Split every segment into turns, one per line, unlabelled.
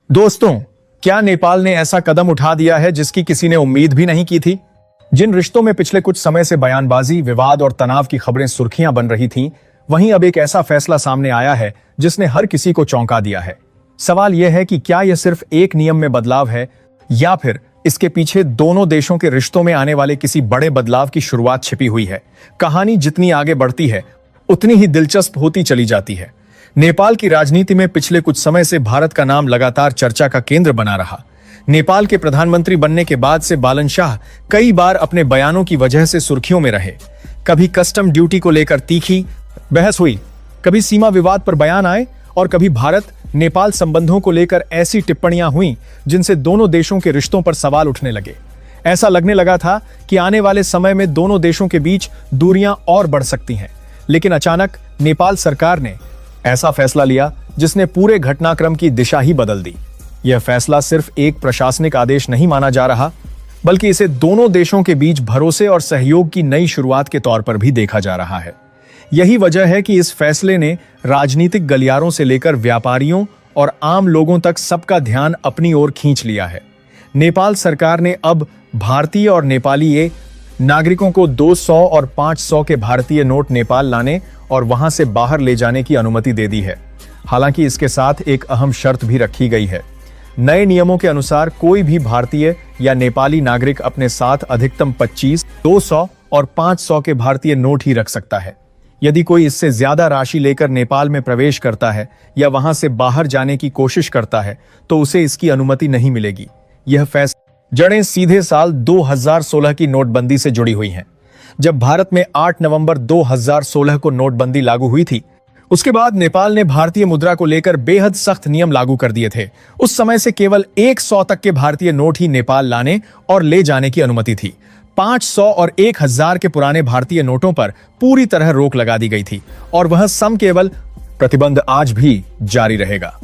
दोस्तों, क्या नेपाल ने ऐसा कदम उठा दिया है जिसकी किसी ने उम्मीद भी नहीं की थी। जिन रिश्तों में पिछले कुछ समय से बयानबाजी, विवाद और तनाव की खबरें सुर्खियां बन रही थीं, वहीं अब एक ऐसा फैसला सामने आया है जिसने हर किसी को चौंका दिया है। सवाल यह है कि क्या यह सिर्फ एक नियम में बदलाव है या फिर इसके पीछे दोनों देशों के रिश्तों में आने वाले किसी बड़े बदलाव की शुरुआत छिपी हुई है। कहानी जितनी आगे बढ़ती है उतनी ही दिलचस्प होती चली जाती है। नेपाल की राजनीति में पिछले कुछ समय से भारत का नाम लगातार चर्चा का केंद्र बना रहा। नेपाल के प्रधानमंत्री बनने के बाद से बालन शाह कई बार अपने बयानों की वजह से सुर्खियों में रहे। कभी कस्टम ड्यूटी को लेकर तीखी बहस हुई, कभी सीमा विवाद पर बयान आए और कभी भारत नेपाल संबंधों को लेकर ऐसी टिप्पणियां हुई जिनसे दोनों देशों के रिश्तों पर सवाल उठने लगे। ऐसा लगने लगा था कि आने वाले समय में दोनों देशों के बीच दूरियां और बढ़ सकती हैं। लेकिन अचानक नेपाल सरकार ने ऐसा फैसला लिया जिसने पूरे घटनाक्रम की दिशा ही बदल दी। यह फैसला सिर्फ एक प्रशासनिक आदेश नहीं माना जा रहा, बल्कि इसे दोनों देशों के बीच भरोसे और सहयोग की नई शुरुआत के तौर पर भी देखा जा रहा है। यही वजह है कि इस फैसले ने राजनीतिक गलियारों से लेकर व्यापारियों और आम लोगों तक सबका ध्यान अपनी ओर खींच लिया है। नेपाल सरकार ने अब भारतीय और नेपाली नागरिकों को 200 और 500 के भारतीय नोट नेपाल लाने और वहां से बाहर ले जाने की अनुमति दे दी है। हालांकि इसके साथ एक अहम शर्त भी रखी गई है। नए नियमों के अनुसार कोई भी भारतीय या नेपाली नागरिक अपने साथ अधिकतम 25, 200 और 500 के भारतीय नोट ही रख सकता है। यदि कोई इससे ज्यादा राशि लेकर नेपाल में प्रवेश करता है या वहां से बाहर जाने की कोशिश करता है तो उसे इसकी अनुमति नहीं मिलेगी। यह फैसला जड़ें सीधे साल 2016 की नोटबंदी से जुड़ी हुई हैं। जब भारत में 8 नवंबर 2016 को नोटबंदी लागू हुई थी, उसके बाद नेपाल ने भारतीय मुद्रा को लेकर बेहद सख्त नियम लागू कर दिए थे। उस समय से केवल 100 तक के भारतीय नोट ही नेपाल लाने और ले जाने की अनुमति थी। 500 और 1000 के पुराने भारतीय नोटों पर पूरी तरह रोक लगा दी गई थी और वह सम केवल प्रतिबंध आज भी जारी रहेगा।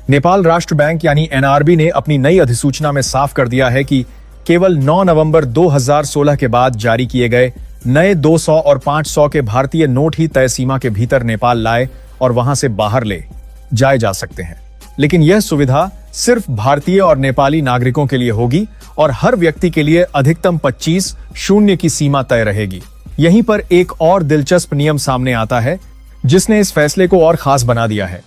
नेपाल राष्ट्र बैंक यानी एनआरबी ने अपनी नई अधिसूचना में साफ कर दिया है कि केवल 9 नवंबर 2016 के बाद जारी किए गए नए 200 और 500 के भारतीय नोट ही तय सीमा के भीतर नेपाल लाए और वहां से बाहर ले जाए जा सकते हैं। लेकिन यह सुविधा सिर्फ भारतीय और नेपाली नागरिकों के लिए होगी और हर व्यक्ति के लिए अधिकतम 25 शून्य की सीमा तय रहेगी। यहीं पर एक और दिलचस्प नियम सामने आता है जिसने इस फैसले को और खास बना दिया है।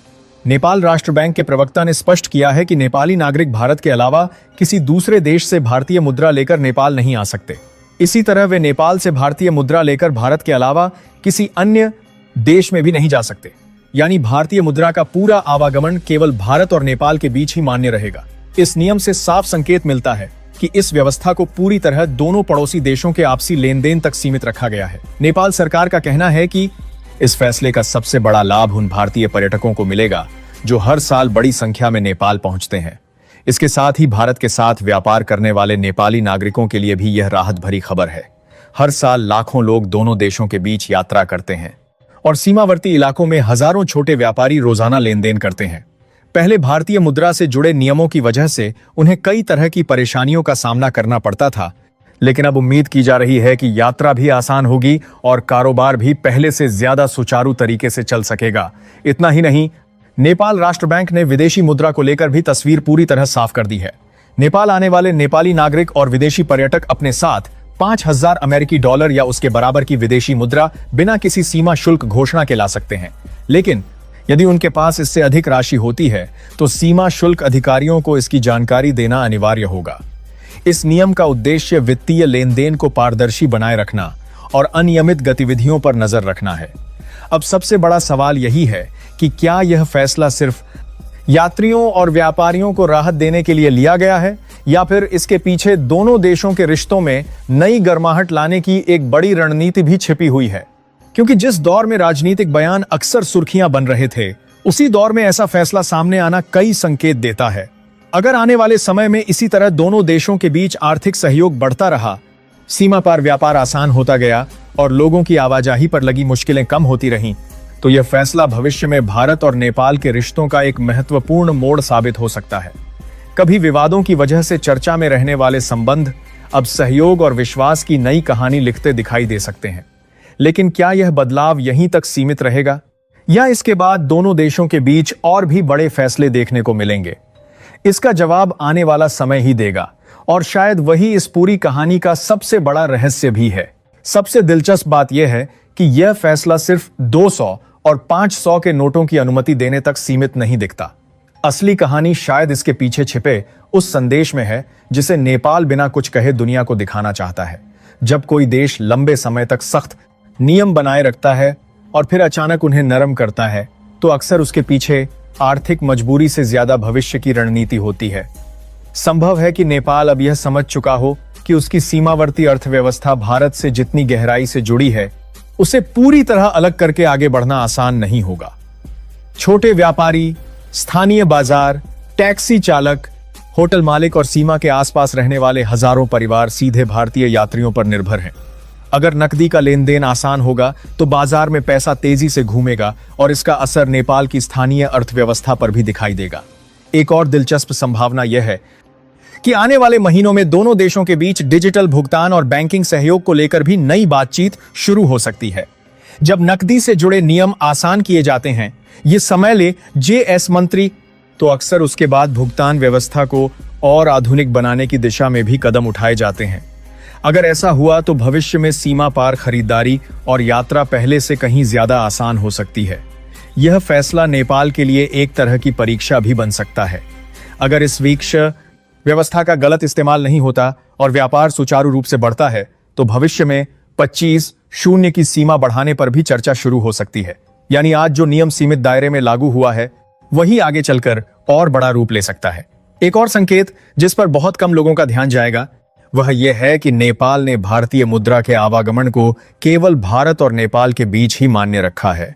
नेपाल राष्ट्र बैंक के प्रवक्ता ने स्पष्ट किया है कि नेपाली नागरिक भारत के अलावा किसी दूसरे देश से भारतीय मुद्रा लेकर नेपाल नहीं आ सकते। इसी तरह वे नेपाल से भारतीय मुद्रा लेकर भारत के अलावा किसी अन्य देश में भी नहीं जा सकते। यानी भारतीय मुद्रा का पूरा आवागमन केवल भारत और नेपाल के बीच ही मान्य रहेगा। इस नियम से साफ संकेत मिलता है कि इस व्यवस्था को पूरी तरह दोनों पड़ोसी देशों के आपसी लेन देन तक सीमित रखा गया है। नेपाल सरकार का कहना है कि इस फैसले का सबसे बड़ा लाभ उन भारतीय पर्यटकों को मिलेगा जो हर साल बड़ी संख्या में नेपाल पहुंचते हैं। इसके साथ ही भारत के साथ व्यापार करने वाले नेपाली नागरिकों के लिए भी यह राहत भरी खबर है। हर साल लाखों लोग दोनों देशों के बीच यात्रा करते हैं और सीमावर्ती इलाकों में हजारों छोटे व्यापारी रोजाना लेन देन करते हैं। पहले भारतीय मुद्रा से जुड़े नियमों की वजह से उन्हें कई तरह की परेशानियों का सामना करना पड़ता था, लेकिन अब उम्मीद की जा रही है कि यात्रा भी आसान होगी और कारोबार भी पहले से ज्यादा सुचारू तरीके से चल सकेगा। इतना ही नहीं, नेपाल राष्ट्र बैंक ने विदेशी मुद्रा को लेकर भी तस्वीर पूरी तरह साफ कर दी है। नेपाल आने वाले नेपाली नागरिक और विदेशी पर्यटक अपने साथ 5000 अमेरिकी डॉलर या उसके बराबर की विदेशी मुद्रा बिना किसी सीमा शुल्क घोषणा के ला सकते हैं। लेकिन यदि उनके पास इससे अधिक राशि होती है तो सीमा शुल्क अधिकारियों को इसकी जानकारी देना अनिवार्य होगा। इस नियम का उद्देश्य वित्तीय लेन देन को पारदर्शी बनाए रखना और अनियमित गतिविधियों पर नजर रखना है। अब सबसे बड़ा सवाल यही है कि क्या यह फैसला सिर्फ यात्रियों और व्यापारियों को राहत देने के लिए लिया गया है या फिर इसके पीछे दोनों देशों के रिश्तों में नई गर्माहट लाने की एक बड़ी रणनीति भी छिपी हुई है। क्योंकि जिस दौर में राजनीतिक बयान अक्सर सुर्खियां बन रहे थे, उसी दौर में ऐसा फैसला सामने आना कई संकेत देता है। अगर आने वाले समय में इसी तरह दोनों देशों के बीच आर्थिक सहयोग बढ़ता रहा, सीमा पार व्यापार आसान होता गया और लोगों की आवाजाही पर लगी मुश्किलें कम होती रहीं, तो यह फैसला भविष्य में भारत और नेपाल के रिश्तों का एक महत्वपूर्ण मोड़ साबित हो सकता है। कभी विवादों की वजह से चर्चा में रहने वाले संबंध अब सहयोग और विश्वास की नई कहानी लिखते दिखाई दे सकते हैं। लेकिन क्या यह बदलाव यहीं तक सीमित रहेगा या इसके बाद दोनों देशों के बीच और भी बड़े फैसले देखने को मिलेंगे? इसका जवाब आने वाला समय ही देगा, और शायद वही इस पूरी कहानी का सबसे बड़ा रहस्य भी है। सबसे दिलचस्प बात यह है कि यह फैसला सिर्फ 200 और 500 के नोटों की अनुमति देने तक सीमित नहीं दिखता। असली कहानी शायद इसके पीछे छिपे उस संदेश में है जिसे नेपाल बिना कुछ कहे दुनिया को दिखाना चाहता है। जब कोई देश लंबे समय तक सख्त नियम बनाए रखता है और फिर अचानक उन्हें नरम करता है, तो अक्सर उसके पीछे आर्थिक मजबूरी से ज्यादा भविष्य की रणनीति होती है। संभव है कि नेपाल अब यह समझ चुका हो कि उसकी सीमावर्ती अर्थव्यवस्था भारत से जितनी गहराई से जुड़ी है, उसे पूरी तरह अलग करके आगे बढ़ना आसान नहीं होगा। छोटे व्यापारी, स्थानीय बाजार, टैक्सी चालक, होटल मालिक और सीमा के आसपास रहने वाले हजारों परिवार सीधे भारतीय यात्रियों पर निर्भर हैं। अगर नकदी का लेन देन आसान होगा तो बाजार में पैसा तेजी से घूमेगा और इसका असर नेपाल की स्थानीय अर्थव्यवस्था पर भी दिखाई देगा। एक और दिलचस्प संभावना यह है कि आने वाले महीनों में दोनों देशों के बीच डिजिटल भुगतान और बैंकिंग सहयोग को लेकर भी नई बातचीत शुरू हो सकती है। जब नकदी से जुड़े नियम आसान किए जाते हैं, ये समय ले जेएस मंत्री, तो अक्सर उसके बाद भुगतान व्यवस्था को और आधुनिक बनाने की दिशा में भी कदम उठाए जाते हैं। अगर ऐसा हुआ तो भविष्य में सीमा पार खरीदारी और यात्रा पहले से कहीं ज्यादा आसान हो सकती है। यह फैसला नेपाल के लिए एक तरह की परीक्षा भी बन सकता है। अगर इस वीक्ष व्यवस्था का गलत इस्तेमाल नहीं होता और व्यापार सुचारू रूप से बढ़ता है, तो भविष्य में 25-0 की सीमा बढ़ाने पर भी चर्चा शुरू हो सकती है। यानी आज जो नियम सीमित दायरे में लागू हुआ है, वही आगे चलकर और बड़ा रूप ले सकता है। एक और संकेत जिस पर बहुत कम लोगों का ध्यान जाएगा, वह यह है कि नेपाल ने भारतीय मुद्रा के आवागमन को केवल भारत और नेपाल के बीच ही मान्य रखा है।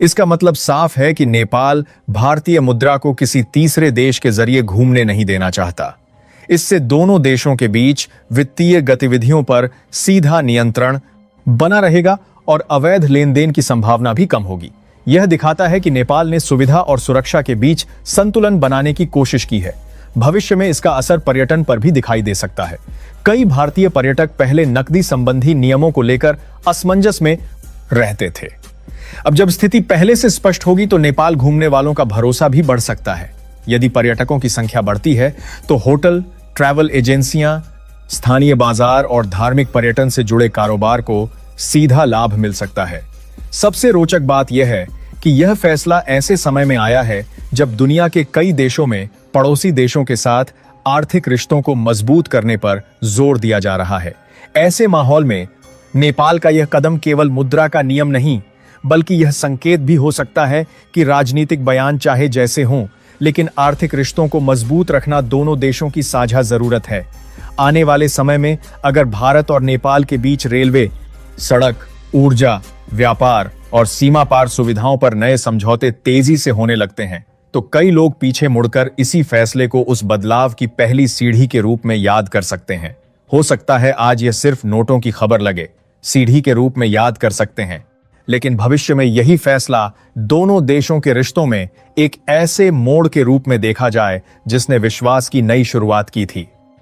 इसका मतलब साफ है कि नेपाल भारतीय मुद्रा को किसी तीसरे देश के जरिए घूमने नहीं देना चाहता। इससे दोनों देशों के बीच वित्तीय गतिविधियों पर सीधा नियंत्रण बना रहेगा और अवैध लेन देन की संभावना भी कम होगी। यह दिखाता है कि नेपाल ने सुविधा और सुरक्षा के बीच संतुलन बनाने की कोशिश की है। भविष्य में इसका असर पर्यटन पर भी दिखाई दे सकता है। कई भारतीय पर्यटक पहले नकदी संबंधी नियमों को लेकर असमंजस में रहते थे। अब जब स्थिति पहले से स्पष्ट होगी तो नेपाल घूमने वालों का भरोसा भी बढ़ सकता है। यदि पर्यटकों की संख्या बढ़ती है तो होटल, ट्रैवल एजेंसियां, स्थानीय बाजार और धार्मिक पर्यटन से जुड़े कारोबार को सीधा लाभ मिल सकता है। सबसे रोचक बात यह है कि यह फैसला ऐसे समय में आया है जब दुनिया के कई देशों में पड़ोसी देशों के साथ आर्थिक रिश्तों को मजबूत करने पर जोर दिया जा रहा है। ऐसे माहौल में नेपाल का यह कदम केवल मुद्रा का नियम नहीं, बल्कि यह संकेत भी हो सकता है कि राजनीतिक बयान चाहे जैसे हों, लेकिन आर्थिक रिश्तों को मजबूत रखना दोनों देशों की साझा जरूरत है। आने वाले समय में अगर भारत और नेपाल के बीच रेलवे, सड़क, ऊर्जा, व्यापार और सीमा पार सुविधाओं पर नए समझौते तेजी से होने लगते हैं, तो कई लोग पीछे मुड़कर इसी फैसले को उस बदलाव की पहली सीढ़ी के रूप में याद कर सकते हैं। हो सकता है आज यह सिर्फ नोटों की खबर लगे, सीढ़ी के रूप में याद कर सकते हैं, लेकिन भविष्य में यही फैसला दोनों देशों के रिश्तों में एक ऐसे मोड़ के रूप में देखा जाए जिसने विश्वास की नई शुरुआत की थी।